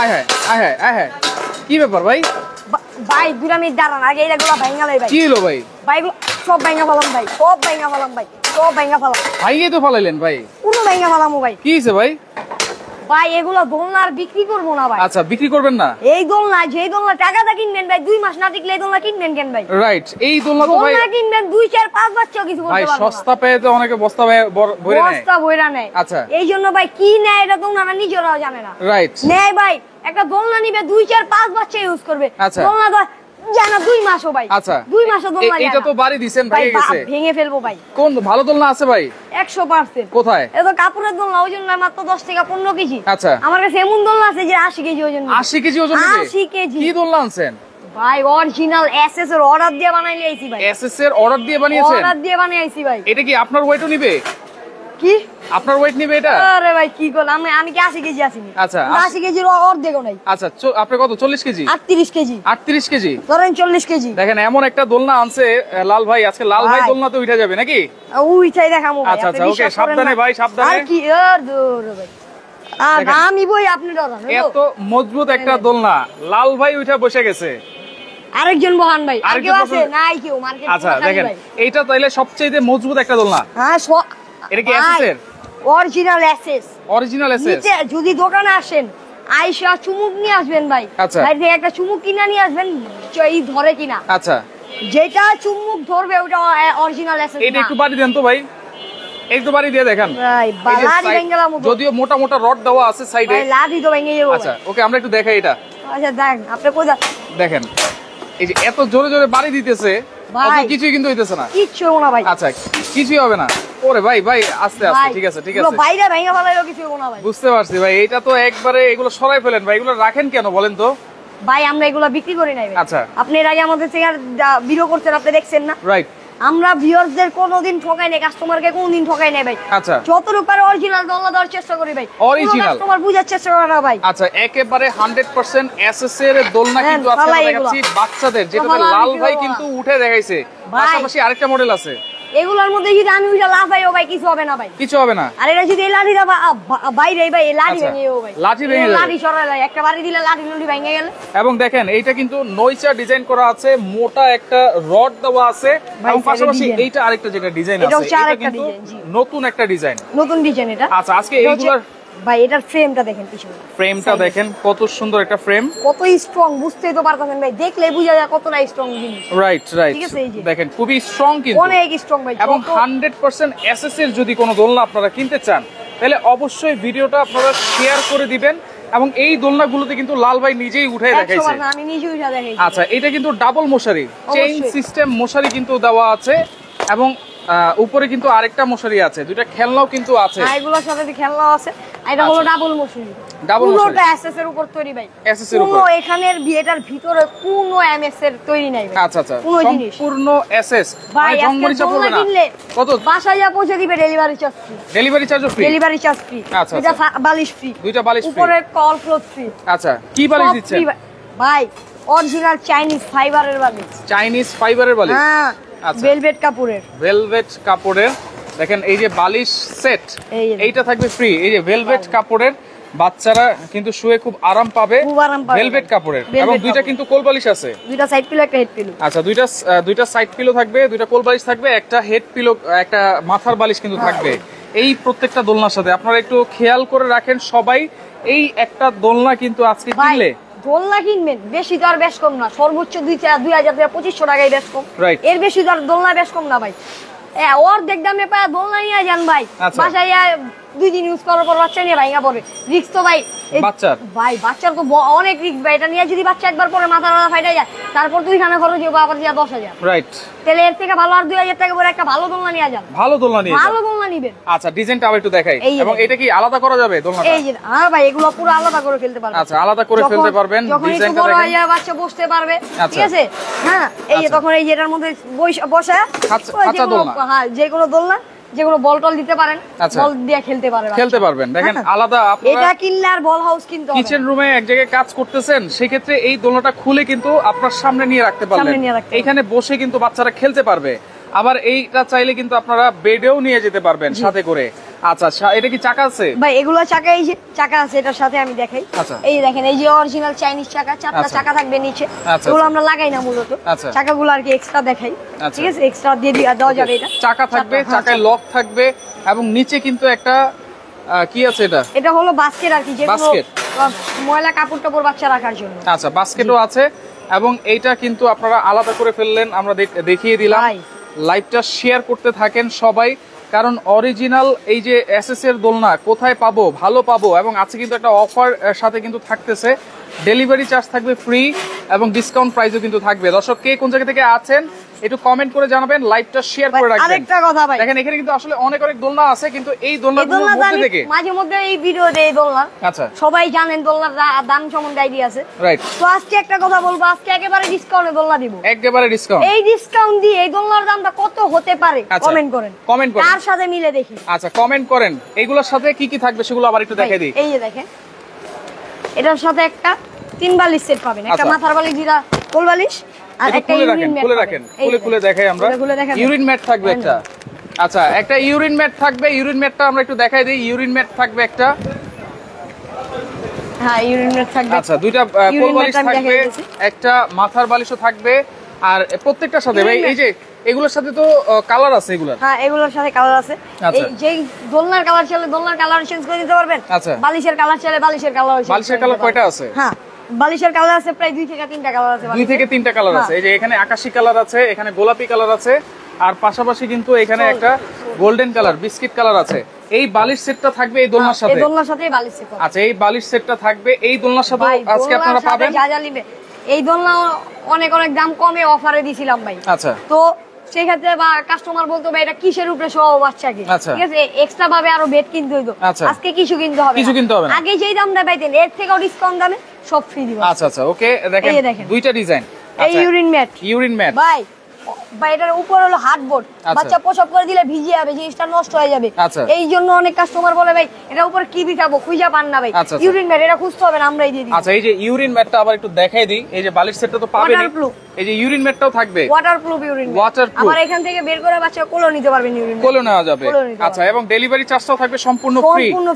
আয় হ্যাঁ আয় হ্যাঁ আয় হ্যাঁ, কি ব্যাপার ভাই? ভাই 2 মিনিট দাঁড়ান, আগে এগুলো ভাঙা লই ভাই। কি হলো ভাই? ভাই সব ভাঙা ফেলাম ভাই, সব ভাঙা ফেলাম ভাই, সব ভাঙা ফেলাম। ভাইয়ে তো ফেলাইলেন ভাই। পুরো ভাঙা ফেলামু ভাই। কি হইছে ভাই? ভাই এগুলো দোলনা আর বিক্রি করবো না ভাই। আচ্ছা, বিক্রি করবেন না? এই দোলনা, যে দোলনা টাকাটা কিনবেন ভাই, 2 মাস না টিকলে এই দোলনা কিনবেন কেন ভাই? রাইট, এই দোলনা তো ভাই দোলনা কিনবেন 2 4 5 বাচ্চা কিছু করতে ভাই পারবে না। সস্তা পেয়ে তো অনেকে বস্তা ভরে নেয়। বস্তা ভরা নেয়। আচ্ছা, এই জন্য ভাই কি নেয় এটা দোলনা নিজেরাও জানে না। রাইট, নেয় ভাই একটা দোলনা নিবে 2 4 5 বাচ্চা ইউজ করবে। আচ্ছা, দোলনা তো জানা 2 মাসও ভাই। আচ্ছা, 2 মাসও দোলনা যায় না। এটা তো বাড়ি দিবেন ভেঙে গেছে। ভেঙে ফেলবো ভাই। কোন ভালো দোলনা আছে ভাই? 100%। কোথায়? এটা তো কাপড়ের দোলনা, ওই জন্য মাত্র 10 থেকে 15 কেজি। আচ্ছা, আমার কাছে এমন দোলনা আছে যে 80 কেজি ওজন। 80 কেজি ওজন? 80 কেজি। কি দোলনা আনছেন ভাই? অরিজিনাল এসএস এর অর্ডার দিয়ে বানাইলে আইছি ভাই। এসএস এর অর্ডার দিয়ে বানিয়েছেন? অর্ডার দিয়ে বানাইছি ভাই। এটা কি আপনার ওয়েটও নিবে? কি আপনার ওয়েট নিবে এটা? আরে ভাই কি কল, আমি কি 80 কেজি আছি? আচ্ছা, 80 কেজির অর্ধেকও নাই। আচ্ছা, আপনি কত? 40 কেজি? 38 কেজি। 38 কেজি ধরেন 40 কেজি। দেখেন এমন একটা দোলনা আনছে লাল ভাই, আজকে লাল ভাই দোলনাতে উঠে যাবে নাকি? উইঠাই দেখামু ভাই। আচ্ছা, ওকে, সাবধানে ভাই, সাবধানে। আর কি আর দূর ভাই, আর আমি বই আপনি ডরান। এত মজবুত একটা দোলনা লাল ভাই উঠে বসে গেছে। আরেকজন বহান ভাই, আর কেউ আছে? নাই কেউ মার্কেটে। আচ্ছা দেখেন, এইটা তাইলে সবচেয়ে মজবুত একটা দোলনা। হ্যাঁ, এটা কি এসএস এর? Original SS. Original SS. যদি দোকানে আসেন আইসা চুমুক নিয়ে আসবেন ভাই। আচ্ছা, বাইরে থেকে একটা চুমুক কিনা নিয়ে আসবেন, এই ধরে কিনা। আচ্ছা, যেটা চুমুক ধরবে ওটা অরিজিনাল এসএস। এটা একটু বাড়ি দেন তো ভাই, একটু বাড়ি দিয়ে দেখেন। ভাই বালারি ভেঙ্গেলাম, যদিও মোটা মোটা রড দেওয়া আছে সাইডে। ভাই লাদি তো ভেঙে যাবে। আচ্ছা, ওকে, আমরা একটু দেখাই এটা। আচ্ছা দেখেন, আপনি কই যান? দেখেন এই যে এত জোরে জোরে বাড়ি দিতেছে, অত কিছুই কিন্তু হইতেছে না। কিচ্ছু হবে না ভাই। আচ্ছা, কিছুই হবে না। ওরে ভাই ভাই, আস্তে আস্তে, ঠিক আছে ঠিক আছে। বাইরে ভেঙে ফেলাইও কিছু হবে না ভাই। বুঝতে পারছি ভাই, এটা তো একবারে এগুলো সরাই ফেলেন ভাই, এগুলো রাখেন কেন বলেন তো? ভাই আমরা এগুলো বিক্রি করি নাই ভাই। আচ্ছা, আপনি এর আগে আমাদের থেকে ভিডিও করছেন, আপনি দেখছেন না? রাইট। আমরা ভিউয়ারদের কোনোদিন ঠকাই নাই, কাস্টমারকে কোনোদিন ঠকাই নাই ভাই। আচ্ছা, যতটুকু পারে অরিজিনাল দোলনা দেওয়ার চেষ্টা করি ভাই। অরিজিনাল কাস্টমার বুঝার চেষ্টা করে না ভাই। আচ্ছা, একেবারে 100% এসএস এর দোলনা কিন্তু আজকে আমরা দেখাচ্ছি বাচ্চাদের, যেটাতে লাল ভাই কিন্তু উঠে দেখাইছে। পাশাপাশি আরেকটা মডেল আছে, এগুলোর মধ্যে যদি আমি উঠে লাফাইও ভাই কিছু হবে না ভাই, কিছু হবে না। আর এটা যদি এই লাঠিটা বাইরে ভাই, এই লাঠি ভেঙে যাবে ভাই, লাঠি ভেঙে যাবে, লাঠি সরাই একটা বাড়ি দিলে লাঠি লুটি ভেঙে গেল। এবং দেখেন এইটা কিন্তু নইচা ডিজাইন করা আছে, মোটা একটা রড দেওয়া আছে, এবং পাশাপাশি এইটা আরেকটা যেটা ডিজাইন আছে, এটা কিন্তু নতুন একটা ডিজাইন, নতুন ডিজাইন এটা। আচ্ছা, আজকে এইগুলার ভাই এটার ফ্রেমটা দেখেন, পিছনে ফ্রেমটা দেখেন কত সুন্দর একটা ফ্রেম, কত স্ট্রং, বুঝতেই তো পারতেছেন ভাই, দেখলে বোঝা যায় কতটা স্ট্রং জিনিস। রাইট রাইট, ঠিক আছে, এই যে দেখেন খুবই স্ট্রং কিন্তু, অনেক স্ট্রং ভাই। এবং 100% এসএস এর যদি কোনো দোলনা আপনারা কিনতে চান, তাহলে অবশ্যই ভিডিওটা আপনারা শেয়ার করে দিবেন। এবং এই দোলনাগুলোতে কিন্তু লাল ভাই নিজেই উঠে দেখাইছে, আমি নিজেই উঠে দেখাইছি। আচ্ছা, এটা কিন্তু ডাবল মশারি, চেইন সিস্টেম মশারি কিন্তু দেওয়া আছে, এবং উপরে কিন্তু আরেকটা মশারি আছে, দুইটা খেলনাও কিন্তু আছে। এগুলোর সাথে খেলনা আছে, এটা হলো ডাবল মশারি। ডাবল পুরোটা এসএস এর উপর তৈরি ভাই, এসএস এর উপর। পুরো এখানের বিয়েটার ভিতরে কোনো এমএস এর তৈরি নাই ভাই। আচ্ছা আচ্ছা, কোনো জিনিস সম্পূর্ণ এসএস ভাই। জঙ্গলি চাপ হবে না। কত বাসায় যা পৌঁছে দিবে, ডেলিভারি চার্জ ফ্রি। ডেলিভারি চার্জও ফ্রি? Delivery charge free. আচ্ছা, দুইটা বালিশ ফ্রি, দুইটা বালিশ ফ্রি, উপরে কল ক্লথ ফ্রি। আচ্ছা, কি বালিশ দিচ্ছেন ভাই? অরিজিনাল চাইনিজ ফাইবারের বালিশ। চাইনিজ ফাইবারের বালিশ? হ্যাঁ, আচ্ছা, ভেলভেট কাপড়ের। ভেলভেট কাপড়ের, দেখেন এই যে বালিশ সেট, এইটা থাকবে ফ্রি। এই যে ভেলভেট কাপড়ের, বাচ্চারা কিন্তু শুয়ে খুব আরাম পাবে, ভেলভেট কাপড়ের। এবং দুইটা কিন্তু কোল বালিশ আছে, দুইটা সাইড পিলো, একটা হেড পিলো। আচ্ছা, দুইটা সাইড পিলো থাকবে, দুইটা কোল বালিশ থাকবে, একটা হেড পিলো, একটা মাথার বালিশ কিন্তু থাকবে এই প্রত্যেকটা দোলনার সাথে। আপনারা একটু খেয়াল করে রাখেন সবাই, এই একটা দোলনা কিন্তু আজকে কিনলে, দোলনা কিনবেন বেশি তো আর বেশ কম না, সর্বোচ্চ 2000 থেকে 2500 টাকায় বেশ কম। এর বেশি তো আর দোলনা বেশ কম না ভাই। অর্ধেক দামে পায় দোলনা নিয়ে যান ভাই, বাসায় 2 দিন ইউজ করার পর বাচ্চা নিয়ে ভাঙা পড়ে, রিস্ক তো ভাই বাচ্চার। ভাই বাচ্চার তো অনেক রিস্ক ভাই, এটা নিয়ে যদি বাচ্চা একবার পরে মাথা ফাইটা যায়, তারপর 2 খানা খরচ হবে, আবার 10,000। রাইট, তাহলে এর থেকে ভালো আর 2000 টাকা করে একটা ভালো দোলনা নিয়ে যান। ভালো দোলনা নিয়ে, ভালো দোলনা নিবেন। আচ্ছা, ডিজাইনটা আবার একটু দেখাই। এবং এটা কি আলাদা করা যাবে দোলনাটা? এই যে হ্যাঁ ভাই, এগুলো পুরো আলাদা করে ফেলতে পারবেন। আচ্ছা, আলাদা করে ফেলতে পারবেন, ডিজাইনটা দেখেন, বড় হয়ে বাচ্চা বসতে পারবে, ঠিক আছে। হ্যাঁ, এই যে তখন এই যে এটার মধ্যে বসে আচ্ছা দোলনা, হ্যাঁ যে কোনো দোলনা, যেগুলো বল টল দিতে পারেন, বল দিয়ে খেলতে পারবেন। দেখেন আলাদা, এটা কিনলে আর বল হাউস কিনতে হবে। কিচেন রুমে এক জায়গায় কাজ করতেছেন, সেই ক্ষেত্রে এই দোলনাটা খুলে কিন্তু আপনার সামনে নিয়ে রাখতে পারবেন, এইখানে বসে কিন্তু বাচ্চারা খেলতে পারবে। আবার এইটা চাইলে কিন্তু আপনারা বেডেও নিয়ে যেতে পারবেন সাথে করে। আচ্ছা, এটা কি চাকা আছে ভাই? এগুলো চাকা, এই যে চাকা আছে এটার সাথে, আমি দেখাই। এই যে দেখেন, এই যে অরিজিনাল চাইনিজ চাকা, 4টা চাকা থাকবে নিচে। এগুলো আমরা লাগাই না মূলত, চাকাগুলো আর কি এক্সট্রা দেখাই, ঠিক আছে? এক্সট্রা দিয়ে দেওয়া যাবে। এটা চাকা থাকবে, চাকায় লক থাকবে, এবং নিচে কিন্তু একটা কি আছে, এটা হলো বাস্কেট আর কি, যে ময়লা কাপড় টাপড় বাচ্চা রাখার জন্য। আচ্ছা, বাস্কেটও আছে, এবং এইটা কিন্তু আপনারা আলাদা করে ফেললেন, আমরা দেখিয়ে দিলাম। লাইভটা শেয়ার করতে থাকেন সবাই, কারণ অরিজিনাল এই যে এসএস এর দোলনা কোথায় পাবো, ভালো পাবো, এবং আজকে কিন্তু একটা অফার সাথে কিন্তু থাকতেছে, ডেলিভারি চার্জ থাকবে ফ্রি এবং ডিসকাউন্ট প্রাইসও কিন্তু থাকবে। দর্শক কে কোন জায়গা থেকে আছেন একটু কমেন্ট করে জানাবেন, লাইভটা শেয়ার করে রাখবেন। আরেকটা কথা ভাই, দেখেন এখানে কিন্তু আসলে অনেক দোলনা আছে, কিন্তু এই দোলনাগুলোর মধ্যে থেকে মাঝে মধ্যে এই ভিডিও দেই দোলনা। আচ্ছা, সবাই জানেন দোলনার দাম সম্বন্ধে আইডিয়া আছে, রাইট? তো আজকে একটা কথা বলবো, আজকে একেবারে ডিসকাউন্টে দোলনা দিব, একেবারে ডিসকাউন্ট। এই ডিসকাউন্ট দিয়ে এই দোলনার দামটা কত হতে পারে কমেন্ট করেন, তার সাথে মিলে দেখি। আচ্ছা, কমেন্ট করেন এইগুলোর সাথে কি কি থাকবে সেগুলো আবার একটু দেখাই দিই। এই যে দেখেন, এটার সাথে একটা 3 বালিশ সেট পাবেন, একটা মাথার বালিশ, দুইটা কোল বালিশ, আর একটা ইউরিন ম্যাট। খুলে দেখাই আমরা, ইউরিন ম্যাট থাকবে একটা। আচ্ছা, একটা ইউরিন ম্যাট থাকবে, ইউরিন ম্যাটটা আমরা একটু দেখাই দিই। ইউরিন ম্যাট থাকবে একটা, হ্যাঁ ইউরিন ম্যাট থাকবে। আচ্ছা, দুইটা কোল বালিশ থাকবে, একটা মাথার বালিশও থাকবে, আর প্রত্যেকটার সাথে ভাই এই যে এগুলোর সাথে তো কালার আছে, হ্যাঁ এগুলোর সাথে কালার আছে। এই যে দোলনার কালার চাইলে দোলনার কালার চেঞ্জ করে দিতে পারবেন। আচ্ছা, বালিশের কালার চাইলে বালিশের কালার কয়টা আছে? হ্যাঁ, বালিশের কালার আছে প্রায় 2 থেকে 3টা কালার আছে। 2 থেকে 3টা কালার আছে। এই যে এখানে আকাশী কালার আছে, এখানে গোলাপি কালার আছে, আর পাশাপাশি কিন্তু এখানে একটা গোল্ডেন কালার, বিস্কিট কালার আছে। এই বালিশ সেটটা থাকবে এই দোলনার সাথে, এই দোলনার সাথে বালিশ সেট। আচ্ছা, এই বালিশ সেটটা থাকবে এই দোলনার সাথে আজকে আপনারা পাবেন। যা নিবে এই দোলনা অনেক দাম কমে অফারে দিছিলাম ভাই। আচ্ছা, তো সেই ক্ষেত্রে বা কাস্টমার বলতো ভাই এটা কিসের উপরে সহ বাচ্চাকে, ঠিক আছে, এক্সট্রা ভাবে আরো বেড কিনতে হইতো। আজকে কিছু কিনতে হবে না, আগে যেই দামটা পাইতেন এর থেকেও ডিসকাউন্ট দামে সব ফ্রি দিব। আচ্ছা, ওকে, দেখেন দুইটা ডিজাইন। এই ইউরিন ম্যাট ভাই, এটার উপর হলো হার্ডবোর্ড, বাচ্চা প্রসব করে দিলে ভিজে যাবে, জিনিসটা নষ্ট হয়ে যাবে। এই জন্য অনেক কাস্টমার বলে ভাই এটার উপর কি বিছাবো, খুঁজে পান না ভাই। ইউরিন ম্যাট এটা খুঁজতে হবে না, আমরাই দিয়ে দিই। আচ্ছা, এই যে ইউরিন ম্যাটটা আবার একটু দেখাই দিই। এই যে বালিশ সেটটা তো পাবেন, এই যে ইউরিন ম্যাটটাও থাকবে ওয়াটারপ্রুফ ইউরিন ম্যাট। আবার এখান থেকে বের করে বাচ্চা কোলে নিতে পারবেন, ইউরিন ম্যাট কোলে নেওয়া যাবে। আচ্ছা, এবং ডেলিভারি চার্জটাও থাকবে সম্পূর্ণ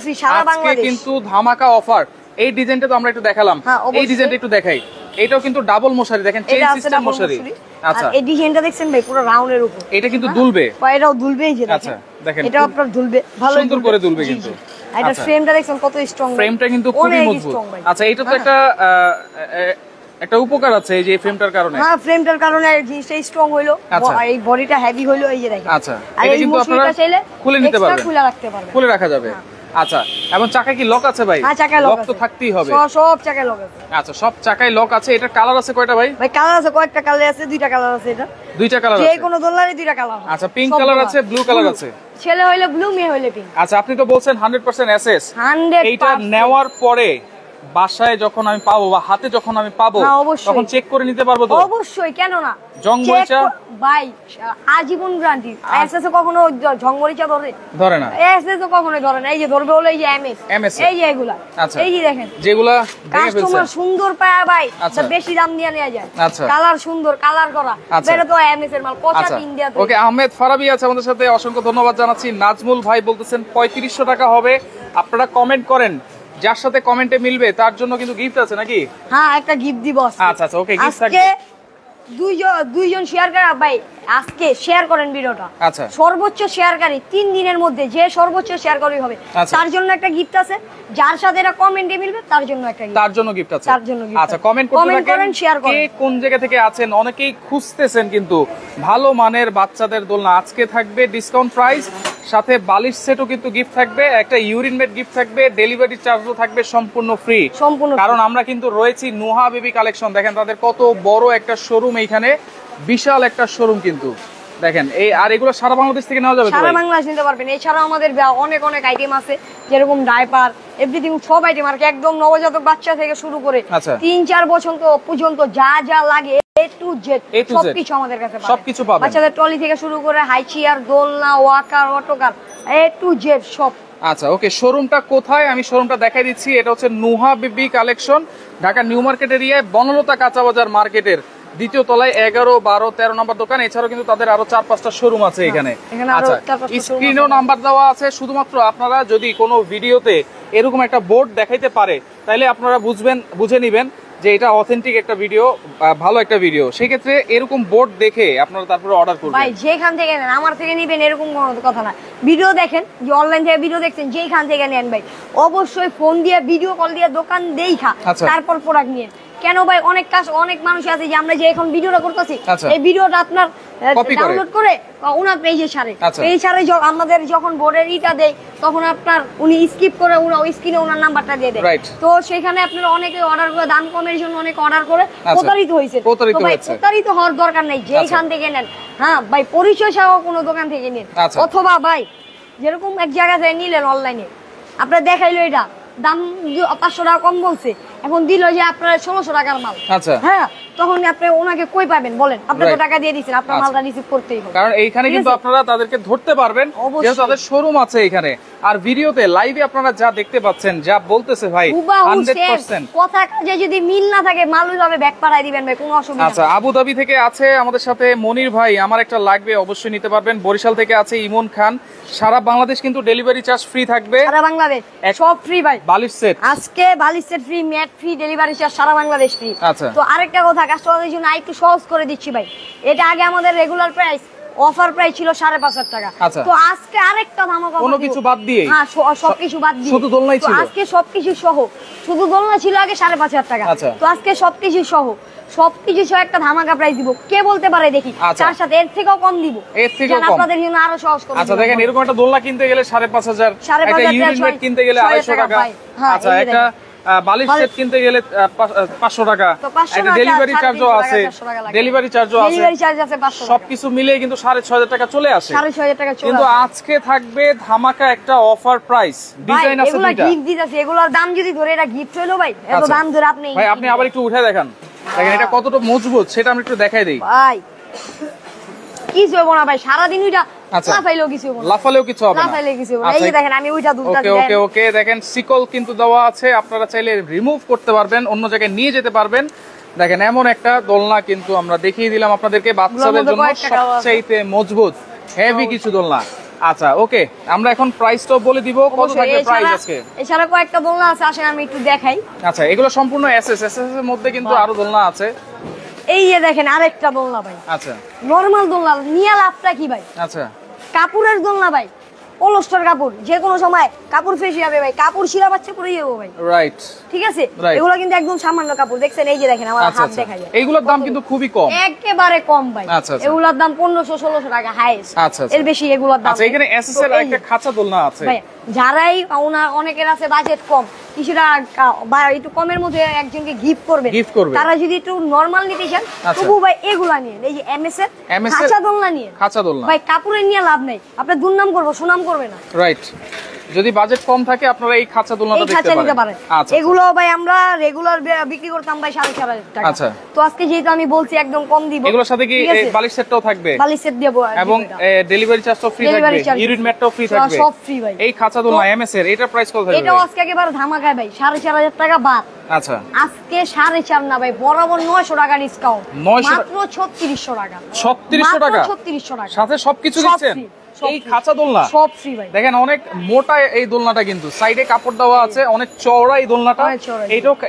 ফ্রি, সারা বাংলাদেশ। কিন্তু ধামাকা অফার। এই ডিজাইনটা তো আমরা একটু দেখালাম, এই ডিজাইনটা একটু দেখাই। এটাও কিন্তু ডাবল মশারি, দেখেন চেইন সিস্টেম মশারি। আচ্ছা, এই ডিজাইনটা দেখছেন ভাই পুরো রাউন্ডের উপর, এটা কিন্তু দুলবে, এটাও দুলবে। এই যে আচ্ছা দেখেন, এটা আপনার দুলবে, ভালো সুন্দর করে দুলবে কিন্তু। এটা ফ্রেমটা দেখছেন কত স্ট্রং, ফ্রেমটা কিন্তু খুবই মজবুত। আচ্ছা, এটা তো একটা উপকার আছে এই যে ফ্রেমটার কারণে। হ্যাঁ, ফ্রেমটার কারণে জিনিসটা স্ট্রং হইলো, এই বডিটা হেভি হইলো। এই যে দেখেন, আচ্ছা, এটা কিন্তু আপনারা খুলে নিতে পারবেন, খুলে রাখতে পারবেন, খুলে রাখা যাবে। আচ্ছা, এবং চাকা কি লক আছে ভাই? হ্যাঁ, চাকায় লক তো থাকতেই হবে, সব চাকায় লক আছে। আচ্ছা, সব চাকায় লক আছে। এটা কালার আছে কয়টা ভাই? ভাই কালার আছে কয়েকটা, কালার আছে 2টা কালার আছে। এটা 2টা কালার আছে, যে কোনো দোলনারই 2টা কালার। আচ্ছা, পিঙ্ক কালার আছে, ব্লু কালার আছে। ছেলে হইলে ব্লু, মেয়ে হইলে পিঙ্ক। আচ্ছা, আপনি তো বলছেন 100% এসএস। 100%। এইটা নেওয়ার পরে বাসায় যখন আমি পাবো বা হাতে যখন আমি পাবো তখন চেক করে নিতে পারবো তো? অবশ্যই, কেন না। জং মরিচা ভাই আজীবন গ্যারান্টি। এসএস কখনো জং মরিচা ধরে না, এসএস কখনো ধরে না। এই যে ধরবে হলো এই যে এমএস, এই যে এগুলা। আচ্ছা, এই যে দেখেন যেগুলা কাস্টমার সুন্দর পায় ভাই, বেশি দাম দিয়ে নেওয়া যায়। আচ্ছা, কালার সুন্দর, কালার করা, এটা তো এমএস এর মাল, পচা পিন দেয়া। ওকে, আহমেদ ফারাবি আছে আমাদের সাথে, অসংখ্য ধন্যবাদ জানাচ্ছি। নাজমুল ভাই বলতেছেন 3500 টাকা হবে। আপনারা কমেন্ট করেন, যার সাথে কমেন্টে মিলবে তার জন্য কিন্তু গিফট আছে নাকি? হ্যাঁ, একটা গিফট দিব। আচ্ছা, ওকে, গিফট থাকবে। দুইজন শেয়ার করা ভাই, আজকে শেয়ার করেন ভিডিওটা। আচ্ছা, সর্বোচ্চ শেয়ারকারী 3 দিনের মধ্যে যে সর্বোচ্চ শেয়ারকারী হবে তার জন্য একটা গিফট আছে। যার সাথে এটা কমেন্টে মিলবে তার জন্য একটা গিফট, তার জন্য গিফট আছে। আচ্ছা, কমেন্ট করেন, শেয়ার করেন। কে কোন জায়গা থেকে আছেন, অনেকেই খুঁজতেছেন কিন্তু ভালো মানের বাচ্চাদের দোলনা। আজকে থাকবে ডিসকাউন্ট প্রাইস, সাথে বালিশ সেটও কিন্তু গিফট থাকবে, একটা ইউরিন ম্যাট গিফট থাকবে, ডেলিভারি চার্জও থাকবে সম্পূর্ণ ফ্রি। কারণ আমরা কিন্তু রয়েছি নুহা বেবি কালেকশন। দেখেন তাদের কত বড় একটা শোরুম, এইখানে বিশাল একটা শোরুম কিন্তু দেখেন। এই আর এগুলো সারা বাংলাদেশ থেকে নেওয়া যাবে, সারা বাংলাদেশ নিতে পারবেন। এছাড়াও আমাদের অনেক আইটেম আছে, যেরকম ডাইপার, এভরিথিং, সব আইটেম আর কি, একদম নবজাতক বাচ্চা থেকে শুরু করে 3-4 বছর পর্যন্ত যা যা লাগে A to Z সবকিছু আমাদের কাছে পাবেন। সবকিছু পাবেন, বাচ্চাদের ট্রলি থেকে শুরু করে হাই চেয়ার, দোলনা, ওয়াকার, অটোকার, A to Z সব। আচ্ছা, ওকে, শোরুমটা কোথায় আমি শোরুমটা দেখাই দিচ্ছি। এটা হচ্ছে Nuha baby collection, Dhaka new market এরিয়ায় বনলতা কাঁচা বাজার মার্কেটের দ্বিতীয় তলায় 11, 12, 13 নম্বর দোকান। এছাড়াও কিন্তু তাদের আরো 4-5টা শোরুম আছে এখানে। আচ্ছা, স্ক্রিনেও নাম্বার দেওয়া আছে। শুধুমাত্র আপনারা যদি কোনো ভিডিওতে এরকম একটা বোর্ড দেখাইতে পারে তাহলে আপনারা বুঝে নেবেন যে এটা অথেন্টিক একটা ভিডিও, ভালো একটা ভিডিও। সেই ক্ষেত্রে এরকম বোর্ড দেখে আপনারা তারপরে অর্ডার করবেন। ভাই যেখান থেকে নেন, আমার থেকে নেবেন এরকম কোনো কথা না। ভিডিও দেখেন, যে অনলাইন থেকে ভিডিও দেখছেন, যেখান থেকে নেন ভাই অবশ্যই ফোন দিয়ে ভিডিও কল দিয়ে দোকান দেইখা তারপর প্রোডাক্ট নিয়ে। কেন ভাই অনেক মানুষ আছে যে আমরা যে এখন ভিডিওটা করতেছি এই ভিডিওটা আপনার ডাউনলোড করে ওনার পেজে ছাড়ে, পেজ ছাড়ে আমাদের যখন বোর্ডের ইটা দেয় তখন আপনার উনি স্কিপ করে ওই স্ক্রিনে ওনার নাম্বারটা দিয়ে দেয়। তো সেখানে আপনারা অনেকে অর্ডার করে দাম কমের জন্য অনেক অর্ডার করে প্রতারিত হয়েছে। তো ভাই প্রতারিত হওয়ার দরকার নেই, যেখান থেকে নেন হ্যাঁ ভাই পরিচয় সহ কোনো দোকান থেকে নেন। অথবা ভাই যেরকম এক জায়গা থেকে নিলেন অনলাইনে, আপনার দেখাইলো এটা দাম 500 টাকা কম বলছে, এখন দিল যে আপনার 1600 টাকার মাল। হ্যাঁ, তখন আপনি ওনাকে কই পাবেন বলেন? আপনি তো টাকা দিয়ে দিয়েছেন, আপনার মালটা রিসিভ করতেই হবে। কারণ এইখানে কিন্তু আপনারা তাদেরকে ধরতে পারবেন, যেহেতু তাদের শোরুম আছে এখানে। আর ভিডিওতে লাইভে আপনারা যা দেখতে পাচ্ছেন, যা বলতেছে ভাই 100% কথা কাজে যদি মিল না থাকে মালুই হবে ব্যাক পাঠাই দিবেন ভাই, কোনো অসুবিধা নেই। আচ্ছা, আবুধাবি থেকে আছে আমাদের সাথে মনির ভাই, আমার একটা লাগবে, অবশ্যই নিতে পারবেন। বরিশাল থেকে আছে ইমন খান। সারা বাংলাদেশ কিন্তু ডেলিভারি চার্জ ফ্রি থাকবে, সারা বাংলাদেশ সব ফ্রি ভাই। বালিশ সেট আজকে বালিশ set free, mat free, delivery charge সারা বাংলাদেশ ফ্রি। আচ্ছা, তো আরেকটা কথা কাস্টমারদের জন্য একটু সহজ করে দিচ্ছি ভাই। এটা আগে আমাদের রেগুলার প্রাইস, অফার প্রাইস ছিল 5,500 টাকা। তো আজকে আরেকটা ধামাকা, কোনো কিছু বাদ দিয়ে, হ্যাঁ সবকিছু বাদ দিয়ে শুধু দোলনাই ছিল। আজকে সবকিছু সহ, শুধু দোলনা ছিল আগে 5,500 টাকা, তো আজকে সবকিছু সহ একটা ধামাকা প্রাইস দিব। কে বলতে পারে দেখি, তার সাথে এর থেকেও কম দিব, এর থেকেও কম আপনাদের জন্য আরো সহজ করে। আচ্ছা দেখেন, এরকম একটা দোলনা কিনতে গেলে 5,500, একটা ইউনিট মেট কিনতে গেলে 250 টাকা, আচ্ছা একটা বালিশ সেট কিনতে গেলে 500 টাকা, একটা ডেলিভারি চার্জও আছে, সবকিছু মিলিয়ে কিন্তু 6,500 টাকা চলে আসে। 6,500 টাকা চলে। কিন্তু আজকে থাকবে ধামাকা একটা অফার প্রাইস, ডিজাইন আছে দুইটা। এগুলা গিফট দিতেছি, এগুলোর দাম যদি ধরে এটা গিফট হইলো ভাই, এত দাম ধরে আপনি ভাই আপনি আবার একটু উঠে দেখেন, দেখেন এটা কতটা মজবুত সেটা আমি একটু দেখাই দেই ভাই। কিছু হবে না ভাই, সারা দিন ওইটা লাফাইলেও কিছু হবে না, লাফালেও কিছু হবে না, লাফাইলে কিছু হবে না। এই যে দেখেন আমি ওইটা দুধটা ওকে ওকে ওকে দেখেন সিকল কিন্তু দেওয়া আছে, আপনারা চাইলে রিমুভ করতে পারবেন, অন্য জায়গায় নিয়ে যেতে পারবেন। দেখেন এমন একটা দোলনা কিন্তু আমরা দেখিয়ে দিলাম আপনাদেরকে, বাচ্চাদের জন্য সবচেয়ে মজবুত হেভি কিছু দোলনা। আচ্ছা ওকে, আমরা এখন প্রাইসটাও বলে দিব, কত থাকবে প্রাইস আজকে। এছাড়া কয়েকটা দোলনা আছে, আসেন আমি একটু দেখাই। আচ্ছা, এগুলো সম্পূর্ণ এসএস এর মধ্যে কিন্তু আরো দোলনা আছে। এই যে দেখেন আরেকটা দোলনা ভাই। আচ্ছা, নরমাল দোলনা নিয়ে লাভটা কি ভাই? আচ্ছা, কাপড়ের দোলনা ভাই, পলস্টার কাপড়, যে কোনো সময় কাপড় ফেসে যাবে ভাই, কাপড় শিরা বাচ্চা পরে যাবো ভাই। রাইট, ঠিক আছে, এগুলো কিন্তু একদম সামান্য কাপড়। দেখছেন এই যে দেখেন আমার হাত দেখা যায়, এইগুলোর দাম কিন্তু খুবই কম, একেবারে কম ভাই। এগুলোর দাম 1500-1600 টাকা হাইয়েস্ট, এর বেশি এগুলোর দাম। আচ্ছা, এখানে এসএস এর একটা খাঁচা দোলনা আছে ভাই, যারাই অনেকের আছে বাজেট কম, কিছুটা একটু কমের মধ্যে একজনকে গিফট করবে, তারা যদি একটু নরমাল নিতে চান তবু ভাই এগুলা নিয়ে, এই যে এমএস এর খাঁচা দোলনা নিয়ে, খাঁচা দোলনা ভাই কাপড়ের নিয়ে লাভ নাই, আপনি দুর্নাম করবো সুনাম করবে না। রাইট, যদি বাজেট কম থাকে আপনারা এই খাঁচা দোলনাটা দেখতে পারেন। আচ্ছা, এগুলো ভাই আমরা রেগুলার বিক্রি করতাম ভাই 4,500 টাকা। আচ্ছা, তো আজকে যেহেতু আমি বলছি একদম কম দিব। এগুলোর সাথে কি এই বালিশ সেটটাও থাকবে? বালিশ সেট দেব, এবং ডেলিভারি চার্জও ফ্রি থাকবে, ইউনিট ম্যাটটাও ফ্রি থাকবে, সব ফ্রি ভাই। এই খাঁচা দোলনা এমএস এর এটার প্রাইস কত থাকবে? এটাও আজকে একেবারে ধামাকায় ভাই, 4,500 টাকা বাদ। আচ্ছা, আজকে 4,500 না ভাই, বরাবর 900 টাকা ডিসকাউন্ট, মাত্র 3600 টাকা। 3600 টাকা, 3600 টাকা সাথে সবকিছু দিচ্ছেন। এই খাঁচা দোলনা সব ফ্রি ভাই। দেখেন অনেক মোটা এই দোলনাটা, কিন্তু সাইডে কাপড় দেওয়া আছে, অনেক চওড়া এই দোলনাটা।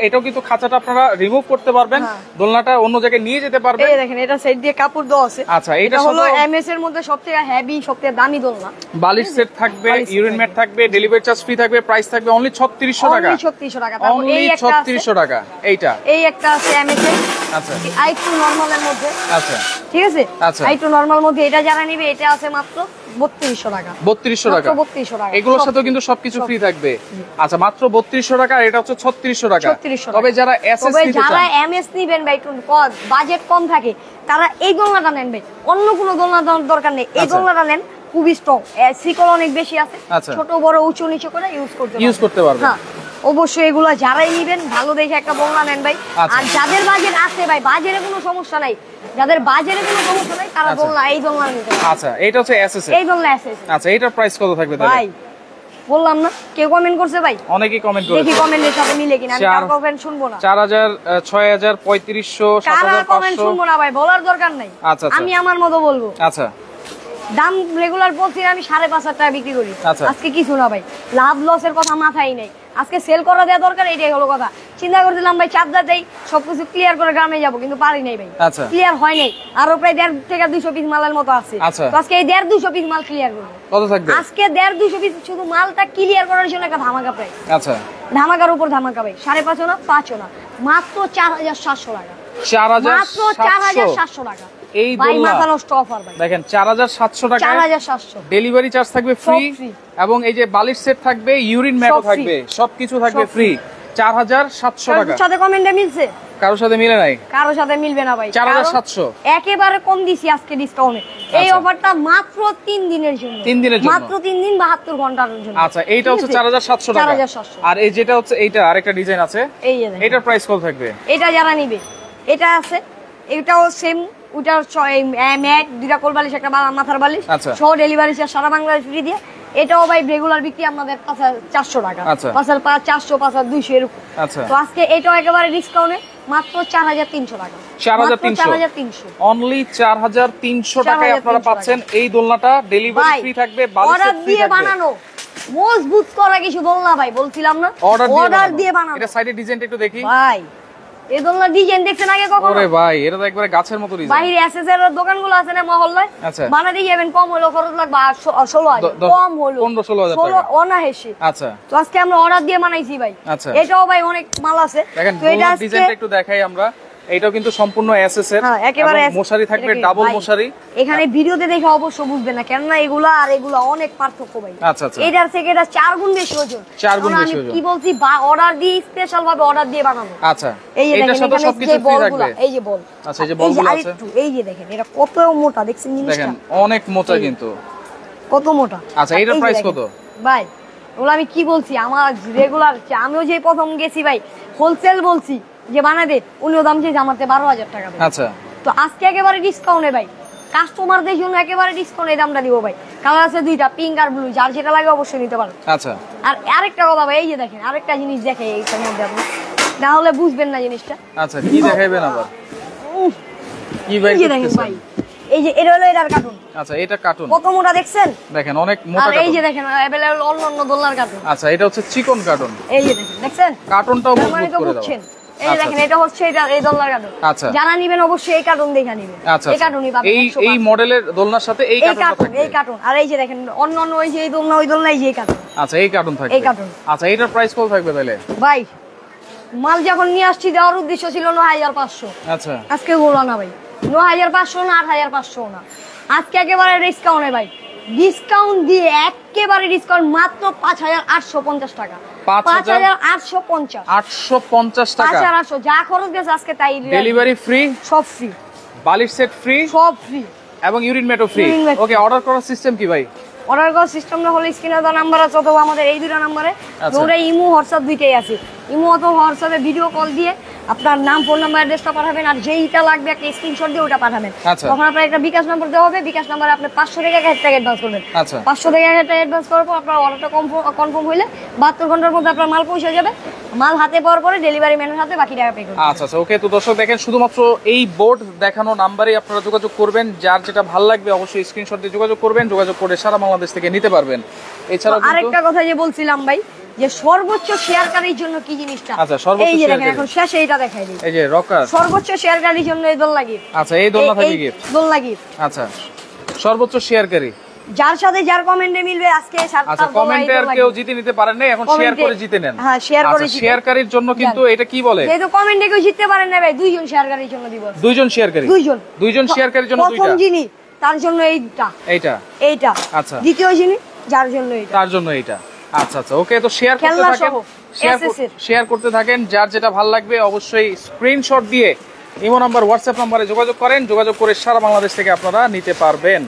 এটাও কিন্তু খাঁচাটা আপনারা রিমুভ করতে পারবেন, দোলনাটা অন্য জায়গায় নিয়ে যেতে পারবেন। এই দেখেন এটা সাইড দিয়ে কাপড় দেওয়া আছে। আচ্ছা, এটা হলো এমএস এর মধ্যে সবথেকে হেভি, সবথেকে দামি দোলনা। বালিশ সেট থাকবে, ইউরিন ম্যাট থাকবে, ডেলিভারি চার্জ ফ্রি থাকবে, প্রাইস থাকবে অনলি 3600 টাকা। অনলি 3600 টাকা। অনলি 3600 টাকা এইটা। এই একটা আছে এমএস এর। আচ্ছা, আইটু নরমালের মধ্যে। আচ্ছা, ঠিক আছে, আইটু নরমাল মধ্যে এটা যারা নেবে এটা আছে মাত্র 3200 টাকা। 3200 টাকা, 3200 টাকা। এগুলোর সাথে কিন্তু সবকিছু ফ্রি থাকবে। আচ্ছা, মাত্র 3200 টাকা, আর এটা হচ্ছে 3600 টাকা। তবে যারা এসএস নিতে চান, যারা এমএস নেবেন ভাই, একটু বাজেট কম থাকে, তারা এই দোলনাটা নেন ভাই, অন্য কোনো দোলনা দরকার নেই, এই দোলনাটা নেন, খুবই স্ট্রং, সিকল অনেক বেশি আছে, ছোট বড় উঁচু নিচু করে ইউজ করতে পারবেন। হ্যাঁ, অবশ্যই এগুলো যারাই নেবেন ভালো দেখে একটা দোলনা নেন ভাই। আর যাদের বাজেট আছে ভাই, বাজেটে কোনো সমস্যা নাই, যাদের বাজেটে কোনো সমস্যা নাই তারা দোলনা, এই দোলনা নিতে পারে। আচ্ছা, এটা হচ্ছে এসএস, এই দোলনা এসএস। আচ্ছা, এটার প্রাইস কত থাকবে ভাই? বললাম না, কেউ কমেন্ট করছে ভাই, অনেকেই কমেন্ট করেছে, দেখি কমেন্টের সাথে মিলে কিনা। আমি কার কমেন্ট শুনবো না। 4000 6000 3500 কার কমেন্ট 7500 শুনবো না ভাই, বলার দরকার নাই। আচ্ছা আমি আমার মতো বলবো। আচ্ছা দাম রেগুলার বলছি আমি 5,500 টাকা বিক্রি করি। আজকে কিছু না ভাই, লাভ লসের কথা মাথায় নেই, আজকে সেল করা দেওয়া দরকার, এটাই হলো কথা। চিন্তা করছিলাম ভাই চাঁদা দেই সবকিছু ক্লিয়ার করে গ্রামে যাবো, কিন্তু পারি নাই ভাই, ক্লিয়ার হয় নাই। আরো প্রায় 1.5 থেকে 200 পিস মালের মতো আছে। তো আজকে এই 1.5-200 পিস মাল ক্লিয়ার করবো। কত থাকবে আজকে? 1.5-200 পিস শুধু মালটা ক্লিয়ার করার জন্য একটা ধামাকা প্রাইস। আচ্ছা, ধামাকার উপর ধামাকা ভাই, 5.5 না 5 না, মাত্র 4,700 টাকা। 4,700 টাকা এই দোলনা নষ্ট অফার ভাই, দেখেন 4,700 টাকা, 4,700 ডেলিভারি চার্জ থাকবে ফ্রি, এবং এই যে বালিশ সেট থাকবে, ইউরিন ম্যাটও থাকবে, সবকিছু থাকবে ফ্রি। 4,700 টাকা। কারোর সাথে কমেন্টে মিলছে? কারোর সাথে মিলে নাই, কারোর সাথে মিলবে না ভাই। 4,700 একেবারে কম দিছি আজকে ডিসকাউন্টে। এই অফারটা মাত্র 3 দিনের জন্য, 3 দিনের জন্য, মাত্র 3 দিন 72 ঘন্টার জন্য। আচ্ছা, এইটা হচ্ছে 4,700 টাকা। 4,700। আর এই যেটা হচ্ছে এইটা আরেকটা ডিজাইন আছে, এই যে এটার প্রাইস কত থাকবে? এটা যারা নিবে, এটা আছে, এটাও সেম, ওটার ম্যাট, দুইটা কোল বালিশ, একটা মাথার বালিশ, সহ ডেলিভারি চার্জ সারা বাংলাদেশ ফ্রি দিয়ে। এটাও ভাই রেগুলার বিক্রি আমাদের 5,400 টাকা, 5,400 5,200 এরকম। তো আজকে এটাও একেবারে ডিসকাউন্টে মাত্র 4,300 টাকা। 4,300 অনলি 4,300 টাকায় আপনারা পাচ্ছেন এই দোলনাটা। ডেলিভারি ফ্রি থাকবে, অর্ডার দিয়ে বানানো মজবুত করা কিছু দোলনা ভাই, বলছিলাম না, অর্ডার দিয়ে বানানো। এটা সাইডে ডিজাইনটা একটু দেখি ভাই, এই দোলনা ডিজাইন দেখছেন আগে কখনো? ওরে ভাই, এটা তো একবারে গাছের মতো ডিজাইন। বাইরে এসএসআর এর দোকানগুলো আছে না মহল্লায়, বানাতে যাবেন কম হলো খরচ লাগবে 16,000, কম হলো 15-16,000 টাকা অনায়াসে। আচ্ছা, তো আজকে আমরা অর্ডার দিয়ে বানাইছি ভাই। এটাও ভাই অনেক মাল আছে। তো এটা ডিজাইনটা একটু দেখাই আমরা। এটাও কিন্তু সম্পূর্ণ এসএস এর, একেবারে মশারি থাকবে, ডাবল মশারি। এখানে ভিডিওতে দেখে অবশ্য বুঝবেন না, কেন না এগুলা আর এগুলা অনেক পার্থক্য ভাই। আচ্ছা আচ্ছা, এটার থেকে এটা 4 গুণ বেশি ওজন, 4 গুণ বেশি ওজন। আমি কি বলছি, অর্ডার দিয়ে স্পেশাল ভাবে অর্ডার দিয়ে বানানো। আচ্ছা, এইটার সাথে সবকিছু ফ্রি থাকবে। এই যে বল, আচ্ছা এই যে বলগুলো আছে, এই যে দেখেন এটা কত মোটা, দেখছেন জিনিসটা? দেখেন অনেক মোটা, কিন্তু কত মোটা। আচ্ছা, এটার প্রাইস কত ভাই? ওগুলো আমি কি বলছি, আমার রেগুলার, আমিও যে প্রথম গেছি ভাই হোলসেল বলছি যে বানাই দে, উনিও দাম চেয়েছে আমাকে 12,000 টাকা। আচ্ছা, তো আজকে একেবারে ডিসকাউন্টে ভাই, কাস্টমারদের জন্য একেবারে ডিসকাউন্ট এই দামটা দিব ভাই। কালার আছে দুইটা, পিঙ্ক আর ব্লু, যার যেটা লাগে অবশ্যই নিতে পারেন। আচ্ছা, আর আরেকটা কথা ভাই, এই যে দেখেন আরেকটা জিনিস দেখে এইটার মধ্যে, আপনি না হলে বুঝবেন না জিনিসটা। আচ্ছা, কি দেখাইবেন আবার? কি ভাই দেখেন ভাই, এই যে এটা হলো এটার কার্টুন। আচ্ছা, এটা কার্টুন কত মোটা দেখছেন? দেখেন অনেক মোটা কার্টুন। আর এই যে দেখেন अवेलेबल অন্য দোলনার কার্টুন। আচ্ছা, এটা হচ্ছে চিকন কার্টুন। এই যে দেখেন, দেখছেন কার্টুনটাও মজবুত করে দাও। এই যে দেখেন, এটা হচ্ছে এই দোলনার কার্টুন। আচ্ছা, যারা নেবেন অবশ্যই এই কার্টুন দেখে নেবেন। এই কার্টুনই পাবেন, এই মডেলের দোলনার সাথে এই কার্টুনটা থাকবে, এই কার্টুন। আর এই যে দেখেন অন্য ওই যে এই দোলনা, ওই দোলনা, এই যে এই কার্টুন। আচ্ছা, এই কার্টুন থাকবে, এই কার্টুন। আচ্ছা, এটার প্রাইস কত থাকবে তাহলে ভাই? মাল যখন নিয়ে আসছি দেওয়ার উদ্দেশ্য ছিল 9,500। আচ্ছা, আজকে বলো না ভাই, 9,500 না, 8,500 না, আজকে একেবারে ডিসকাউন্টে ভাই, ডিসকাউন্ট দিয়ে একেবারে ডিসকাউন্ট মাত্র 5,850 টাকা। 5,850 850 টাকা, 5,800 যা খরচ গেছে আজকে তাই। ডেলিভারি ফ্রি, সব ফ্রি, বালিশ সেট ফ্রি, সব ফ্রি, এবং ইউরিন ম্যাটও ফ্রি। ওকে, অর্ডার করার সিস্টেম কি ভাই? অর্ডার করার সিস্টেমটা হলো স্ক্রিনে দেওয়া নাম্বার আছে, অথবা আমাদের এই দুটো নাম্বারে, ওটা ইমো হোয়াটসঅ্যাপ দুইটাই আছে। ইমো অথবা হোয়াটসঅ্যাপে ভিডিও কল দিয়ে আপনার নাম, ফোন নাম্বার, অ্যাড্রেসটা পাঠাবেন, আর যেইটা লাগবে একটা স্ক্রিনশট দিয়ে ওটা পাঠাবেন। তখন আপনার একটা বিকাশ নাম্বার দেওয়া হবে, বিকাশ নাম্বারে আপনি 500 টাকা 1,000 টাকা অ্যাডভান্স করবেন। 500 টাকা 1,000 টাকা অ্যাডভান্স করার পর আপনার অর্ডারটা কনফার্ম হইলে 72 ঘন্টার মধ্যে আপনার মাল পৌঁছে যাবে। মাল হাতে পাওয়ার পরে ডেলিভারি ম্যানের হাতে বাকি টাকা পে করবেন। আচ্ছা আচ্ছা, ওকে। তো দর্শক দেখেন, শুধুমাত্র এই বোর্ড দেখানো নাম্বারে আপনারা যোগাযোগ করবেন, যার যেটা ভালো লাগবে অবশ্যই স্ক্রিনশট দিয়ে যোগাযোগ করবেন, যোগাযোগ করে সারা বাংলাদেশ থেকে নিতে পারবেন। এছাড়াও আরেকটা কথা যে বলছিলাম ভাই, যে সর্বোচ্চ শেয়ারকারীর জন্য কি জিনিসটা? আচ্ছা, সর্বোচ্চ শেয়ারকারী, এখন শেষে এটা দেখাই দিই, এই যে রকার, সর্বোচ্চ শেয়ারকারীর জন্য এই দোলনা গিফট। আচ্ছা, এই দোলনা থাকি গিফট, দোলনা গিফট। আচ্ছা, সর্বোচ্চ শেয়ারকারী যার সাথে যার কমেন্টে মিলবে আজকে। আচ্ছা, কমেন্টে আর কেউ জিতে নিতে পারেন না, এখন শেয়ার করে জিতে নেন। হ্যাঁ, শেয়ার করে জিতে। শেয়ারকারীর জন্য কিন্তু এটা কি বলে, যেহেতু কমেন্টে কেউ জিততে পারেন না ভাই, দুইজন শেয়ারকারীর জন্য দিব। দুইজন শেয়ারকারী, দুইজন শেয়ারকারীর জন্য দুইটা। প্রথম যিনি তার জন্য এইটা। আচ্ছা, দ্বিতীয় যিনি যার জন্য তার জন্য এইটা। আচ্ছা আচ্ছা, ওকে। তো শেয়ার করতে থাকেন, শেয়ার করতে থাকেন, যার যেটা ভালো লাগবে অবশ্যই স্ক্রিনশট দিয়ে ইমো নাম্বার, হোয়াটসঅ্যাপ নাম্বারে যোগাযোগ করেন, যোগাযোগ করে সারা বাংলাদেশ থেকে আপনারা নিতে পারবেন।